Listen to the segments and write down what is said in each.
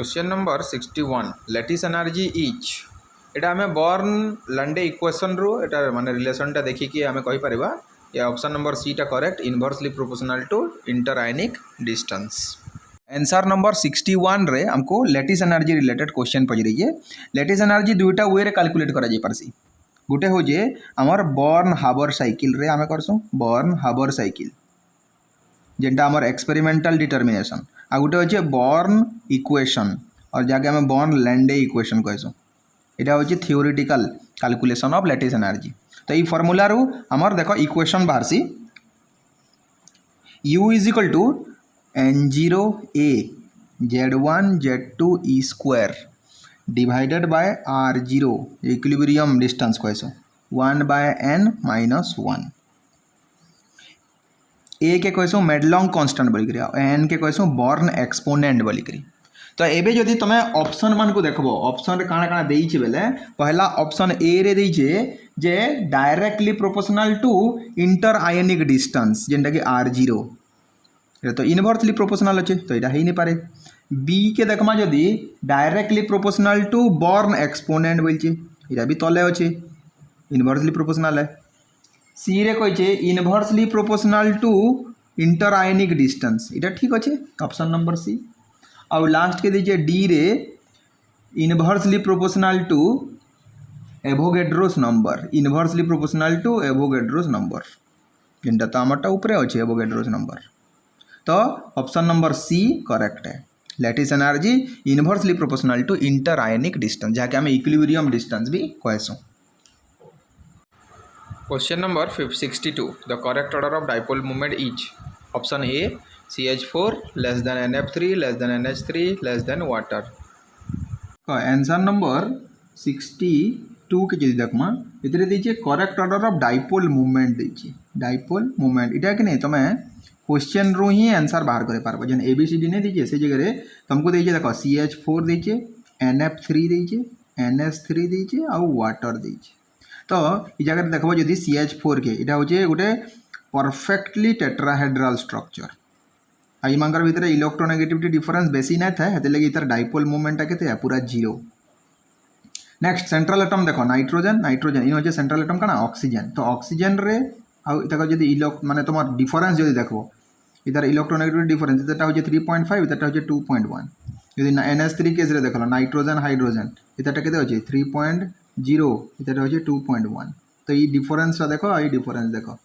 Question number 61 lattice energy is एटा आम burn Landé equation रू एटा माने रिलेशनटा देखिकी आम कहीपर या ऑप्शन नंबर सी टा correct inversely proportional to interionic distance. Answer number 61 रे हमको लैटिस एनर्जी रिलेटेड क्वेश्चन पचरिए। लैटिस एनर्जी दुईटा वे रे कैलकुलेट करा जाई पारसी। गोटे हो जे हमर बर्न हाबर साइकिल रे आमे करसु बर्न हाबर साइकिल जेनटा हमर एक्सपेरिमेंटल डिटर्मिनेशन आ गोटे होचे बर्न इक्वेशन और जाके हमें बर्न लैंडे इक्वेशन कहसु। यहाँ हूँ theoretical calculation of lattice energy. तो ये फॉर्मूला रू हमर देखो इक्वेशन बाहरसी U is equal to N0A Z1 Z2 E square divided by R0 equilibrium distance कहसु 1/n-1 ए के कहसु मेडलॉन्ग कांस्टेंट बोलिक एन के कहसु बर्न एक्सपोनेंट बोलिक। तो एबे जदि तुम ऑप्शन मान को देखबो ऑप्शन रे काना काना देइछे बेले पहला ऑप्शन ए रे देइछे जे directly proportional to inter ionic distance जेंटा कि R0 तो इनवर्सली प्रोपोर्शनल अच्छे तो यहाँ हो नहीं पारे। बी के देखमा जदि directly proportional to Born exponent बोलचे यहाँ भी तले अच्छे इनवर्सली प्रोपोर्शनल है। सी रे कहे inversely proportional to inter ionic distance यहाँ ठीक अच्छे ऑप्शन नंबर सी। और लास्ट के दीजिए डी रे inversely proportional to Avogadro's number inversely proportional to Avogadro's number जेनटा तो आमरटा ऊपर अच्छे एवोगैड्रोस नंबर। तो ऑप्शन नंबर सी करेक्ट है। Lattice energy inversely proportional to inter ionic distance जहाँकि आम इक्विलिब्रियम डिस्टेंस भी कहसु। Question number 62 the correct order of dipole movement is option A CH4 less than NF3 less than NH3 less than water. Answer number 62 के जदि देखमा इतरे दीजिए correct order of dipole movement दीजिए डाइपोल मूवमेंट इटा कि नहीं तुम क्वेश्चन रू ही आंसर बाहर करे पारबो जन ABCD नहीं दीजिए से जगह तुमको दीजिए देखो CH4 दीजिए NF3 दीजिए NH3 दीजिए और वाटर दीजिए। तो ये जगह देखो जदि CH4 के इटा होचे गोटे परफेक्टली टेट्राहेड्रल स्ट्रक्चर आई मांगर भीतर इलेक्ट्रोनेगेटिविटी डिफरेंस बेसी ना था हेते लगी इतर डाइपोल मूवमेंट केते पूरा जीरो। नेक्स्ट सेंट्रल एटम देखो नाइट्रोजन नाइट्रोजन इन होचे सेंट्रल एटम काना ऑक्सीजन तो ऑक्सीजन रे आ इतक जदि माने तुम डिफरेंस जदि देखो इधर इलेक्ट्रोनेगेटिविटी डिफरेंस इतना होचे 3.5 इतना होचे 2.1 यदि NH3 केस रे देखलो नाइट्रोजन हाइड्रोजन इतना केते होचे 3.0 इतना होचे 2.1 तो ये डिफरेंस देखो ये डिफरेंस देखो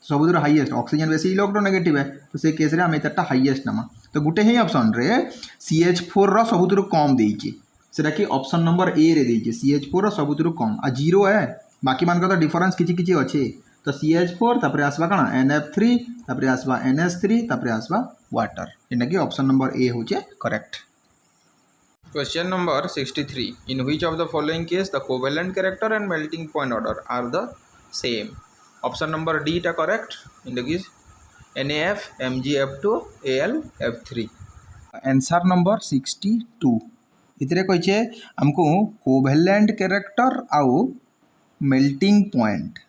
सबुद हाइएस्ट ऑक्सीजन बेसी इलेक्ट्रोनेगेटिव है तो से केस रे हम इतना हाइएस्ट नमा तो गुटे ही ऑप्शन रे CH4 रो सबुद कम देइचे सेटा कि ऑप्शन नंबर ए रे देइचे CH4 रो सबुद कम आ जीरो है बाकी मान का तो डिफरेंस किछि किछि अच्छे तो CH4 तापरे आसबा काना NF3 तापरे आसबा NH3 तापरे आसबा वाटर जेना कि ऑप्शन नंबर ए होचे correct. Question number 63 in which of the following case the covalent character and melting point order are the same. Option number D टा correct in the case NaF MgF2 AlF3। Answer number 62 इतरे कहिए हमको covalent character आउ melting point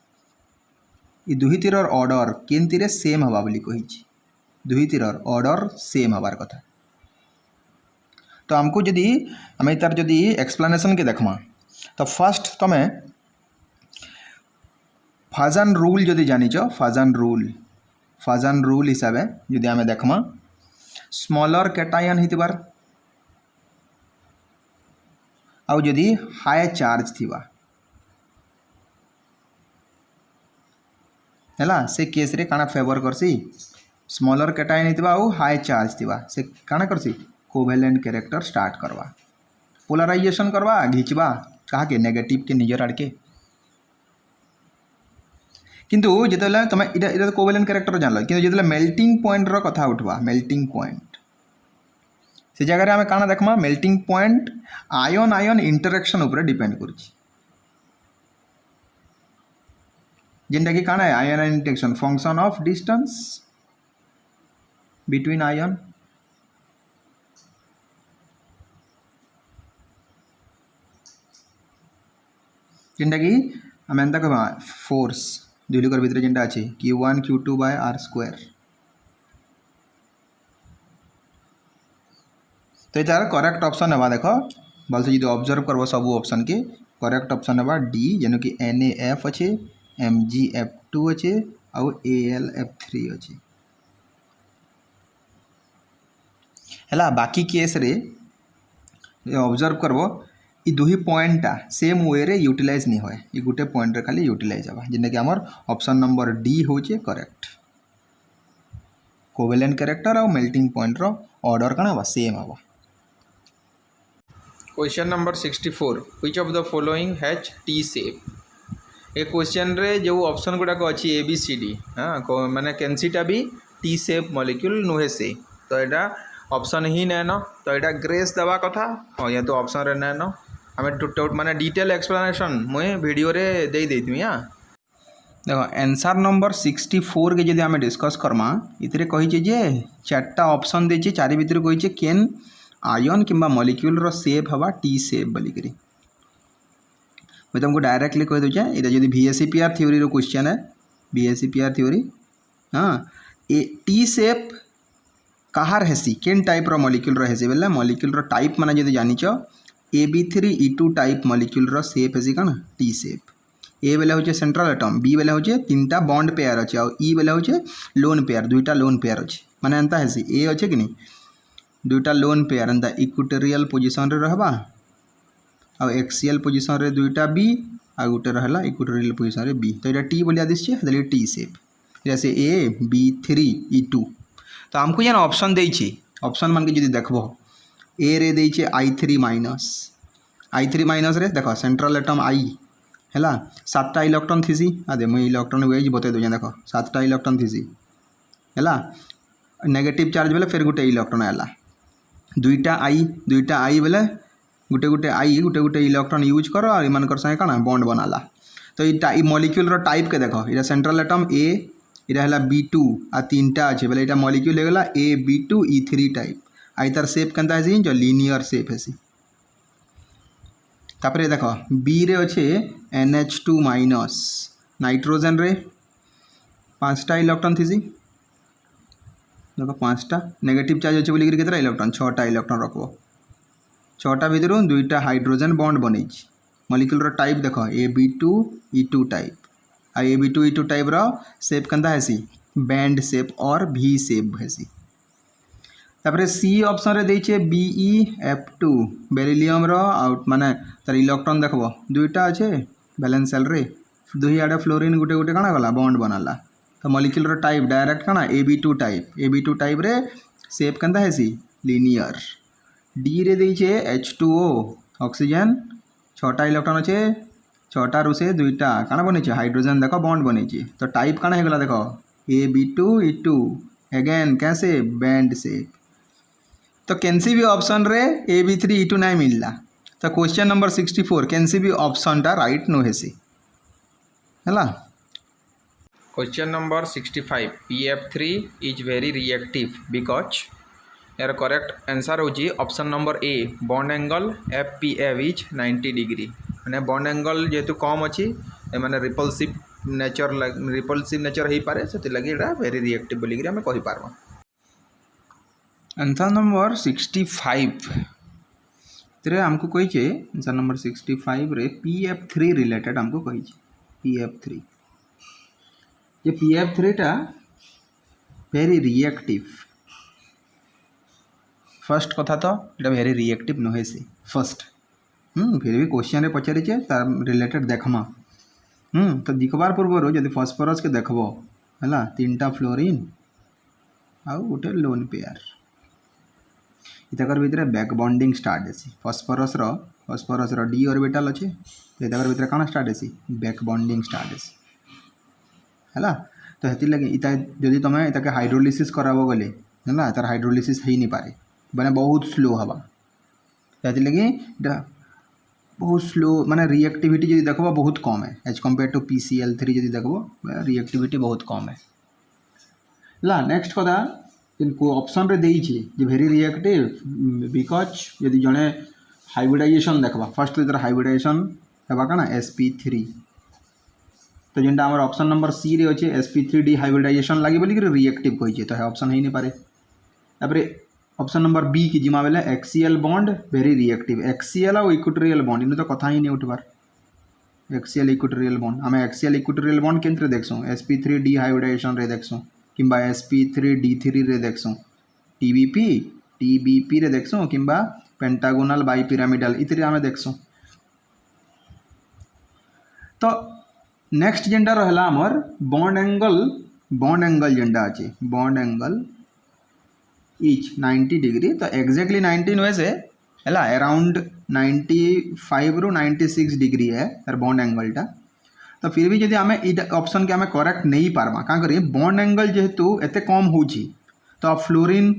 ये दुहितिर order केनतीरे same हवा बोली कही दुहितिर ऑर्डर सेम हबार कथा। तो हमको जदि आम तार जदि एक्सप्लेनेशन के देखमा तो फर्स्ट तुम फाजन रूल जदि जानिच फाजन रूल हिसाब से जदि आम देखमा स्मॉलर कैटायन हितबार आउ जदि हाई चार्ज थिबा हैला से केस रे काना फेवर करसी स्मॉलर कैटायन हितबा आउ हाई चार्ज थिबा से काना करसी कोवेलेंट कैरेक्टर स्टार्ट करवा पोलराइजेशन करवा घिचवा कहा के नेगेटिव के निजर आड़ के किंतु जितेबाला तुम इटा कोवेलेंट कैरेक्टर जानल कि जितेबाला मेल्टिंग पॉइंट रो कथा उठवा मेल्टिंग पॉइंट से जगह आम काना देखमा melting point ion ion interaction ऊपर डिपेंड करछि जेनटा कि काना है ion ion interaction function of distance between ion जेनटा कि आम एंता कहबा फोर्स दुई लोकर भितर जेनटा अच्छे Q1 Q2 bye R square तो यार करेक्ट ऑप्शन है देख भलसे जो ऑब्जर्व करब सब ऑप्शन के करेक्ट ऑप्शन है डी जेन कि NaF अच्छे MgF2 अच्छे आउ AlF3 अच्छे है। बाकी केस रे ऑब्जर्व करब ये दुही पॉइंटा सेम वे रे यूटिलाइज नहीं होए ये गोटे पॉइंट रे खाली यूटिलाइज हवा जेनटा कि आमर ऑप्शन नंबर डी होचे करेक्ट। कोवेलेंट कैरेक्टर और मेल्टिंग पॉइंट रो ऑर्डर कण हवा सेम हवा। Question number 64 which of the following has T shape. A question रे जो ऑप्शन गुड़ाक अच्छी ABCD हाँ माने कैंसीटा भी टी शेप मॉलिक्यूल नुहे से तो यहाँ ऑप्शन ही नैन तो यहाँ ग्रेस दवा कथा हाँ ये तो ऑप्शन रे नैन आम माने डिटेल एक्सप्लेनेशन मुझे वीडियो रे दे देती हाँ देखो आंसर नंबर 64 के जब आम डिस्कस करमा इतरे कही जे चार्टा ऑप्शन देचे चारि भितर कही केन आयन किंबा मॉलिक्यूल रो शेप हवा टी शेप बोलिकी मुझे तुमको डायरेक्टली कह दूचे ये जो VSEPR थ्योरी रो क्वेश्चन है VSEPR थ्योरी हाँ ए टी शेप कहार हेसी केन टाइप रो मॉलिक्यूल रो हेसी बोले मॉलिक्यूल रो टाइप माने जदि जानिच AB3E2 टाइप मॉलिक्यूल रो शेप हेसी कौन टी शेप। ए बेले होचे सेंट्रल एटम बी बेले होचे तीनटा बॉन्ड पेयर अच्छे और ई बेले होचे लोन पेयर दुईटा लोन पेयर अच्छे माने एंता हेसी ए अच्छे कि नहीं दुईटा लोन पेयर एंता इक्वेटोरियल पोजीशन रे रहबा और एक्सियल पोजीशन रे दुईटा बी आ गोटे रहला इक्वेटोरियल पोजीशन रे बी तो ये टी बोलिया दिसछे हेले टी शेप जैसे AB3E2 तो हमको यहाँ ऑप्शन देइछि ऑप्शन मान के जदि देखबो ए रे देइछे I3 माइनस रे देखो सेंट्रल एटम I हैला 7टा इलेक्ट्रॉन थीसी आदे मुई इलेक्ट्रॉन वेज बते दो देखो 7टा इलेक्ट्रॉन थीसी हैला नेगेटिव चार्ज बेले फिर गोटे इलेक्ट्रॉन आला दुईटा I बेले गोटे गोटे इलेक्ट्रॉन यूज करो और इमानकर संगे काना बॉन्ड बनाला तो ये मॉलिक्यूल रो टाइप के देखो ये सेंट्रल एटम A इरा हला B2 आ तीनटा अच्छे बोले ये मॉलिक्यूल हो गला AB2E3 टाइप आई तार शेप केनता है जो लीनियर शेप है तापरे देखो बी रे अच्छे NH2 माइनस नाइट्रोजन रे 5टा इलेक्ट्रॉन थी देखो 5टा नेगेटिव चार्ज अच्छे बोलिक केतरा इलेक्ट्रॉन 6टा इलेक्ट्रॉन रखो 6टा भितर दुईटा हाइड्रोजन बॉन्ड बन मॉलिक्यूल रो टाइप देखो AB2E2 टाइप आ AB2E2 टाइप रो शेप केनता है बैंड शेप और V शेप है। तापरे सी ऑप्शन रे देइछे BeF2 बेरिलियम रो आउट माने तार इलेक्ट्रॉन देखबो दुईटा अच्छे बैलेंस सेल रे दुही आडे फ्लोरीन गोटे गोटे काना गला बॉन्ड बनाला तो मॉलिक्यूल रो टाइप डायरेक्ट काना AB2 टाइप रे शेप केनता हेसी लीनियर। डी रे देइछे H2O ऑक्सीजन 6टा इलेक्ट्रॉन अच्छे 6टा रु से दुईटा काना बनेछे हाइड्रोजन देखो बॉन्ड बनेछे तो टाइप काना हेगला देखो AB2E2 अगेन कैसे बैंड शेप तो कैंसी भी ऑप्शन रे AB3E2 नहीं मिलला तो क्वेश्चन नंबर 64 कैंसी भी ऑप्शन टा राइट नो हेसी हैला। Question number 65 PF3 is very reactive because यार करेक्ट आंसर होची option number a bond angle FPF is 90 degree माने बॉन्ड एंगल जेहेतु कम अच्छी माने रिपल्सिव नेचर हो पारे से लगे एटा वेरी रिएक्टिव बोलिक आम कहि पारबा। आंसर नंबर 65 तेरे हमको कही आंसर नंबर 65 रे PF3 रिलेटेड हमको कही PF3 ये PF3 टा वेरी रिएक्टिव फर्स्ट कथा तो ये वेरी रिएक्टिव नुहे से फर्स्ट फिर भी क्वेश्चन रे पचारिचे तार रिलेटेड देखमा तो दिखबार पूर्व जब फॉस्फोरस के देखबो हैला 3टा फ्लोरीन आउ गोटे लोन पेयर इतकर भितर बैक बॉन्डिंग स्टार्ट हेसी फॉस्फोरस रो D ऑर्बिटल अच्छे तो इतकर भितर काना स्टार्ट हेसी बैक बॉन्डिंग स्टार्ट हेसी हैला तो हेति लगे इता जदि तमे इताके हाइड्रोलिसिस कराबो गले हैला तार हाइड्रोलिसिस हेई नि पारे माने बहुत स्लो हवा हेति लगे बहुत स्लो माने रिएक्टिविटी जदि देखबो बहुत कम है एज कंपेयर टू PCl3 जदि देखबो रिएक्टिविटी बहुत कम है ला। नेक्स्ट कथा इनको ऑप्शन रे देइछे जे वेरी रिएक्टिव बिकॉज यदि जने हाइब्रिडाइजेशन देखबा फर्स्ट इधर हाइब्रिडाइजेशन हेबा काना sp3 तो जेंटा हमर ऑप्शन नंबर सी रे अच्छे sp3d हाइब्रिडाइजेशन लागी बोली कि रिएक्टिव कहिछे तो है ऑप्शन हेई नि पारे। तापरे ऑप्शन नंबर बी की जिमा बेले XL bond very reactive XL और इक्वेटोरियल बॉन्ड इन तो कथा ही नहीं उठबार एक्सीएल इक्वेटोरियल बॉन्ड आम एक्सीएल इक्वेटोरियल बॉन्ड केंद्र देखसुँ sp3 डिहाइब्रिडेशन रे देखसुँ किंबा sp3d3 रे देखसुँ टीबीपी रे देखसुँ किंबा पेंटागोनल बाइपिरामिडल इतरे आम देखसुँ। तो नेक्स्ट जेनटा रहला हमर बॉन्ड एंगल जेनटा अच्छे बॉन्ड एंगल इच 90 डिग्री तो एक्जेक्टली 90 नुहे से है अराउंड 95 रु 96 डिग्री है यार बॉन्ड एंगलटा। तो फिर भी जब आम ऑप्शन के आम करेक्ट नहीं पार्मा क्या करिए बॉन्ड एंगल जेहेतु एत कम हो तो फ्लोरीन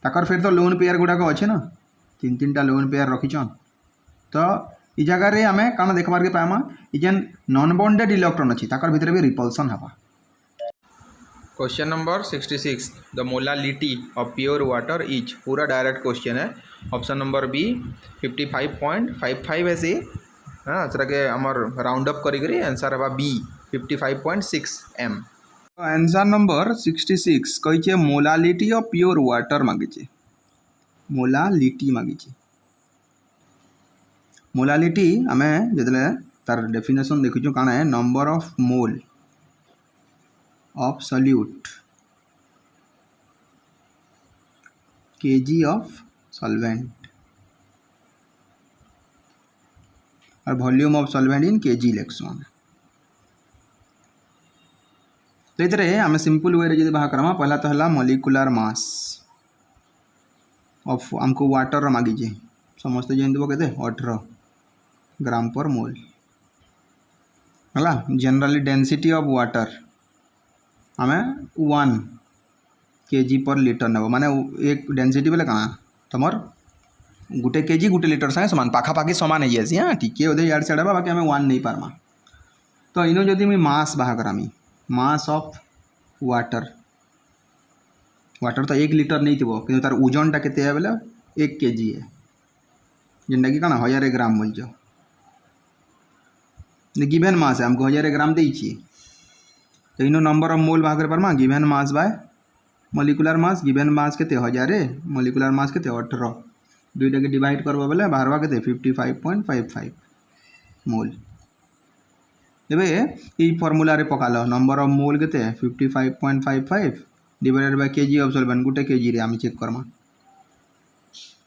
ताकर फिर तो लोन पेयर गुड़ाक अच्छे ना तीन तीन टा लोन पेयर रखीचन। तो इ जगार आम कौन देखबार के पामा जेन नॉन बॉन्डेड इलेक्ट्रॉन अच्छी ताकर भितर भी रिपल्सन हवा। Question number 66 the molality of pure water etch पूरा डायरेक्ट क्वेश्चन है ऑप्शन नंबर बी 55.55 है सी हाँ सर के आमर राउंड अप करी आंसर हवा बी 55.6 m। आंसर नंबर 66 कही मोलालिटी ऑफ प्योर वाटर मांगी मोलालिटी मांगी मोलालिटी आम जो तार डेफिनेशन देखु कौन है number of mole of solute KG of solvent और volume of solvent in KG लिखसु आम। तो ये आम सिंपल वे जो बाहर करमा पहला तो है मॉलिक्यूलर मास ऑफ आमको वाटर मागिजे समस्त जानते के 18 ग्राम पर मोल है जनरली डेंसिटी ऑफ वाटर आम 1 kg पर लीटर नब माने एक डेंसिटी बेले कଣା तुम गोटे केजी गोटे लीटर सागे सामान पाखापाखि सामान है हाँ टी उदे यार सियाड़ बाकी आम 1 नहीं पार्मा। तो इन जदि मुझे मास बाहा करामी मास ऑफ वाटर वाटर तो 1 लीटर नहीं थो कि तार ओजन टा केते बेले 1 kg है जेनटा कि कଣା 1000 ग्राम बोलछ गिवेन मास है हमको 1000 ग्राम देछि। तो इन नंबर ऑफ मोल बाहर pharma given mass by molecular mass given मास के 1000 मॉलिक्यूलर मास के 18 दुईटा के डिवाइड करबा बेले बाहरवा के 55.55 मोल। तेबे ई फॉर्मूला रे पकालो नंबर ऑफ मोल के 55.55 divided by KG of solvent गोटे केजी रे आम चेक करमा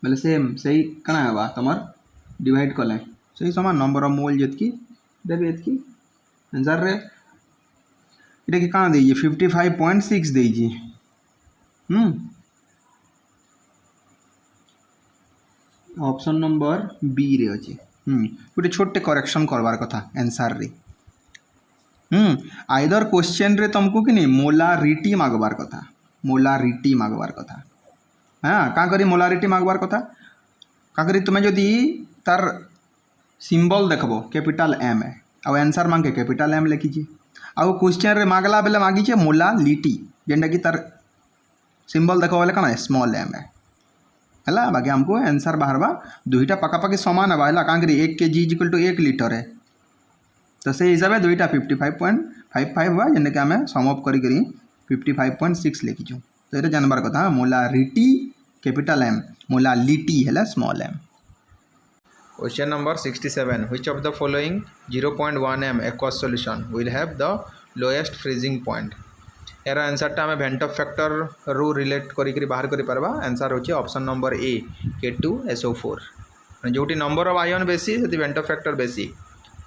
बेले सेम सही कଣା हवा तमर डिवाइड कले सही समान नंबर ऑफ मोल जेतकी देबे एतकी आंसर रे इटा कि कଣା देइए 55.6 देइए ऑप्शन नंबर बी रे अच्छे गोटे छोटे करेक्शन करवार कथा आंसर रे आइदर क्वेश्चन रे तुमको कि नहीं मोलारिटी मागवार कथा हाँ क्या करी मोलारिटी मागवार कथा क्या करी तुम्हें जदि तार सिंबल देखबो कैपिटल एम है और आंसर मांगे कैपिटल एम लिखीजे आउ क्वेश्चन रे मागला बेले मागिचे मोलालिटी जेनटा कि तार सिंबल देखो बेले कौन है स्मॉल एम है बाकी हमको आंसर बाहरवा दुईटा पकापाखि सामान है क्या करी 1 kg इक्वल टू 1 लीटर है। तो से हिसाब से दुईटा 55.55 हुआ जेने कि आम सम अप करी 55.6 लिखीचु। तो ये जानबार कथा मोलारिटी कैपिटल एम मोलालिटी है small M. Question number 67 which of the following 0.1 m aqueous solution will have the lowest freezing point। यार आंसर टा आम भेंट फैक्टर रू रिलेट करी बाहर करी पारबा आंसर होची ऑप्शन नंबर ए K2SO4 जोटी नंबर ऑफ आयन बेसी से भेंट फैक्टर बेसी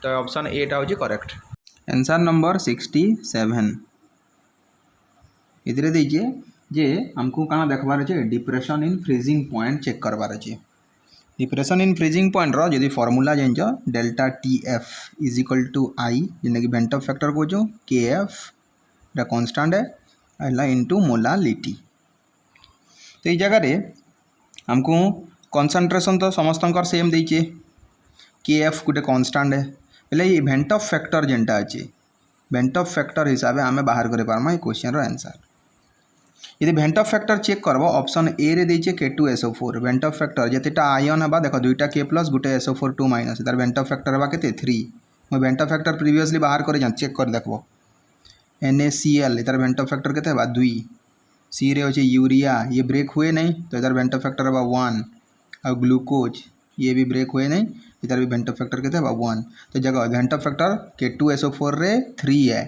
तो ऑप्शन ए टा होची करेक्ट। आंसर नंबर 67 इधरे दीजिए जे हमको कहाँ देखबार अच्छे depression in freezing point check करवार अच्छे। डिप्रेशन इन फ्रीजिंग पॉइंट रो यदि फॉर्मूला जान delta TF is equal to I जेने कि भेंट फैक्टर को KF कॉन्स्टांट है इंटू मोलालिटी। तो ये जगह रे हमको कॉन्सेंट्रेशन तो समस्त सेम देचे KF गोटे कॉन्स्टांट है बोले ये भेंट ऑफ फैक्टर जेनटा अच्छे भेंट ऑफ फैक्टर हिसाब से आम बाहर कर पार्मा ये क्वेश्चन रो आंसर। यदि भेंट ऑफ फैक्टर चेक करब ऑप्शन ए रे देचे K2SO4 भेंट ऑफ फैक्टर जितेटा आयन है देख दुईटा K प्लस गोटे SO4 2 माइनस तार भेंट ऑफ फैक्टर है के 3 मैं भेंट ऑफ फैक्टर प्रिवियसली बाहर कर चेक कर देखो NaCl तार भेंट ऑफ फैक्टर के 2 सी रे अच्छे यूरिया ये ब्रेक हुए नहीं तो इधर बेंटो फैक्टर हवा 1 और ग्लूकोज ये भी ब्रेक हुए नहीं इधर भी बेंटो फैक्टर के 1 तो जगह बेंटो फैक्टर K2SO4 रे 3 है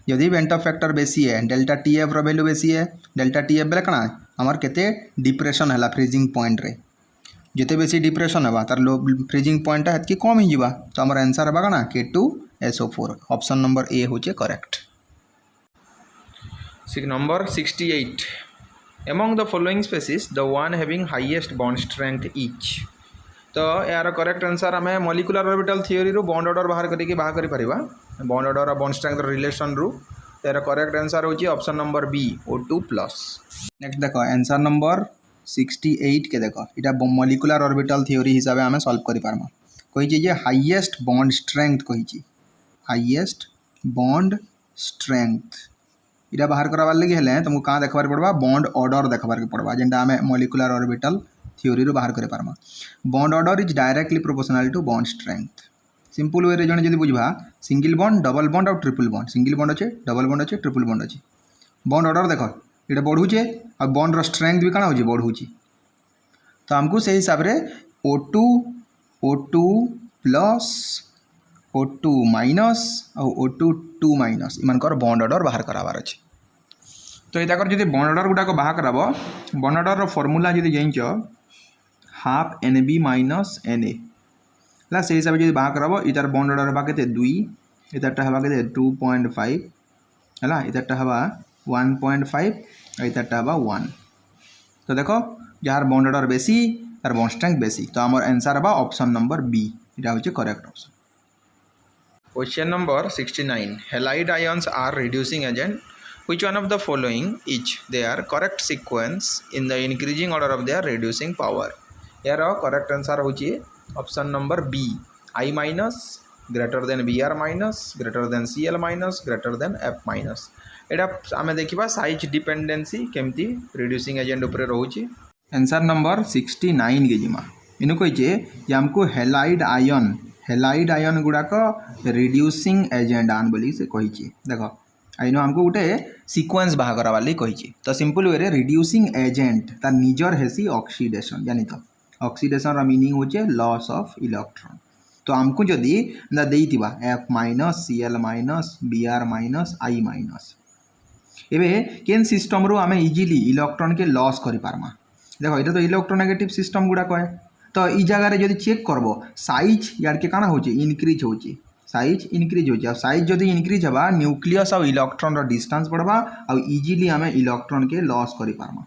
यदि बेंटो फैक्टर बेसी है डेल्टा टी एफ वैल्यू बेसी है डेल्टा टी एफ बेले कଣା आमर केते डिप्रेशन है फ्रीजिंग पॉइंट रे जिते बेसी डिप्रेशन है तार लो फ्रीजिंग पॉइंट है कम ही जीवा तो आमर आंसर है कଣା K2SO4 ऑप्शन नंबर ए होचे correct Number 68. Among the following species, the one having highest bond strength each. तो यार करेक्ट आंसर आम मॉलिक्यूलर ऑर्बिटल थ्योरी रू बॉन्ड ऑर्डर बाहर करके बाहर करि परिबा बॉन्ड ऑर्डर और बॉन्ड स्ट्रेंथ रिलेशन रू यार करेक्ट आंसर होची option number B O2+. Next देखो आंसर नंबर 68 के देखो इटा मॉलिक्यूलर ऑर्बिटल थ्योरी हिसाब से आम सॉल्व करि पारमा कहि जे हाईएस्ट बॉन्ड स्ट्रेंथ कहि हाईएस्ट बॉन्ड स्ट्रेंथ इटा बाहर करवार लगे हेले तुमको कहाँ देखबार पड़वा बॉन्ड ऑर्डर देखबार के पड़वा जेनटा आम मॉलिक्यूलर ऑर्बिटल थ्योरी रू बाहर कर पारमा bond order is directly proportional to bond strength simple way जन जब बुझा सिंगल बॉन्ड डबल बॉन्ड और ट्रिपल बॉन्ड सिंगल बॉन्ड अच्छे डबल बॉन्ड अच्छे ट्रिपल बॉन्ड अच्छे बॉन्ड ऑर्डर देख ये बढ़ुचे और बॉन्ड स्ट्रेंथ भी कण हो बढ़ुची तो आमको से हिसाब से O2 प्लस O2 माइनस और O2 माइनस इमानकर बॉन्ड ऑर्डर बाहर कराबार अच्छे तो ये जो बॉन्ड ऑर्डर गुड़ाक बाहर कराब बॉन्ड ऑर्डर फॉर्मूला जो जान हाफ NB माइनस NA है से हिसाब से बाहर कराब इतार बॉन्ड ऑर्डर हवा के 2 इतारटा हवा के 2.5 है इतारटा हवा 1.5 और इतारटा हवा 1 तो देखो जार बॉन्ड ऑर्डर बेसी तार बॉन्ड स्ट्रेंथ बेसी तो आमर आंसर हवा ऑप्शन नंबर बी इटा होचे correct option Question number 69. Halide ions are reducing agent. Which one of the following is their correct sequence in the increasing order of their reducing power? यार correct answer होची option number B. I minus greater than Br minus greater than Cl minus greater than F minus. एटा आमे देखिबा size dependency केमती reducing agent ऊपर रहउची answer number 69 के जिमा इनु कहिजे जे हमको हेलाइड आयन गुड़ाक रिड्यूसिंग एजेंट आन बोली से कही देख आइन आमको गोटे सिक्वेंस बाहर करार कही तो सिंपल वे रिड्यूसिंग एजेंट तार निजर हेसी ऑक्सीडेशन जानी तो ऑक्सीडेशन मीनिंग होचे लॉस ऑफ इलेक्ट्रॉन तो आमको जदि देइतिबा F minus Cl minus Br minus I minus एबे केन सिस्टम रो आमे इजीली इलेक्ट्रॉन के लॉस करि पारमा देखो ये तो इलेक्ट्रोनेगेटिव सिस्टम गुड़ाक है तो ई जगार जब चेक करब साइज यार के काना होचे इनक्रीज होचे साइज इनक्रीज होचे साइज जदि इनक्रीज हवा न्यूक्लियस और इलेक्ट्रॉन रो डिस्टेंस बढ़वा और इजीली आमे इलेक्ट्रॉन के लॉस करि पारमा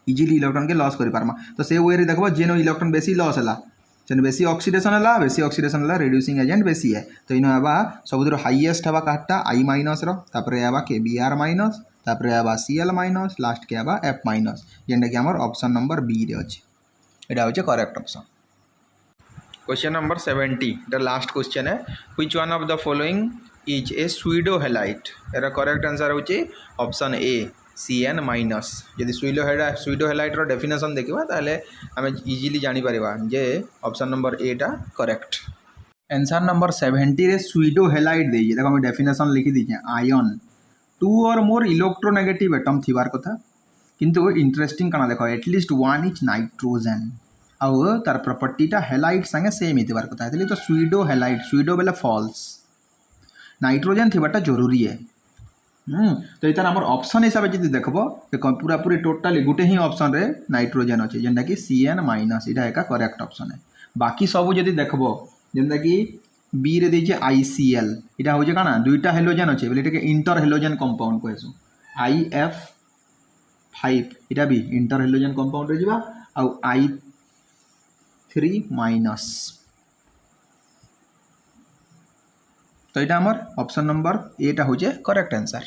इजीली इलेक्ट्रॉन के लॉस करि पारमा तो से वे रे देखबो जेनो इलेक्ट्रॉन बेसी लॉस हला जेन बेसी ऑक्सीडेशन हला रिड्यूसिंग एजेंट बेसी है तो इनो हवा सबुदर हाईएस्ट हवा काटा I माइनस रो तापरे हवा के Br माइनस तापरे हवा Cl माइनस लास्ट के हवा F माइनस जेंटा कि हमर ऑप्शन नंबर बी रे अछि एटा होचे correct option Question number 70. The last question है which one of the following is a pseudo halide? Era correct answer होचे ऑप्शन ए Cn माइनस यदि pseudo halide रो डेफिनेशन देखिबा ताले हमें इजीली जानि परिबा जे ऑप्शन नंबर ए टा करेक्ट आंसर नंबर 70 रे pseudo halide देइए देखो हम डेफिनेशन लिखि दिजे आयन 2 और मोर इलेक्ट्रोनेगेटिव एटम थिबार कथा किंतु इंटरेस्टिंग कना देखो एटलीस्ट 1 इज नाइट्रोजन आउ तार प्रॉपर्टीटा हैलाइड संगे सेम हितबार कथा हेतले तो स्यूडो हैलाइड स्यूडो बेले फॉल्स नाइट्रोजन थिबाटा जरूरी है तो इतार हमर ऑप्शन हिसाब से जदि देखबो पूरा पूरी टोटली गुटे ही ऑप्शन रे नाइट्रोजन अछि जेंटा कि Cn माइनस इटा एका करेक्ट ऑप्शन है बाकी सब जदि देखबो जेंटा कि बी रे देजे ICl इटा हो जे काना दुईटा हेलोजन अछि बोले के इंटर हेलोजन कंपाउंड कहसु IF5 इटा भी इंटर हेलोजन कंपाउंड रे जिबा आ I3 माइनस तो इटा हमर ऑप्शन नंबर ए टा हो जे करेक्ट आंसर।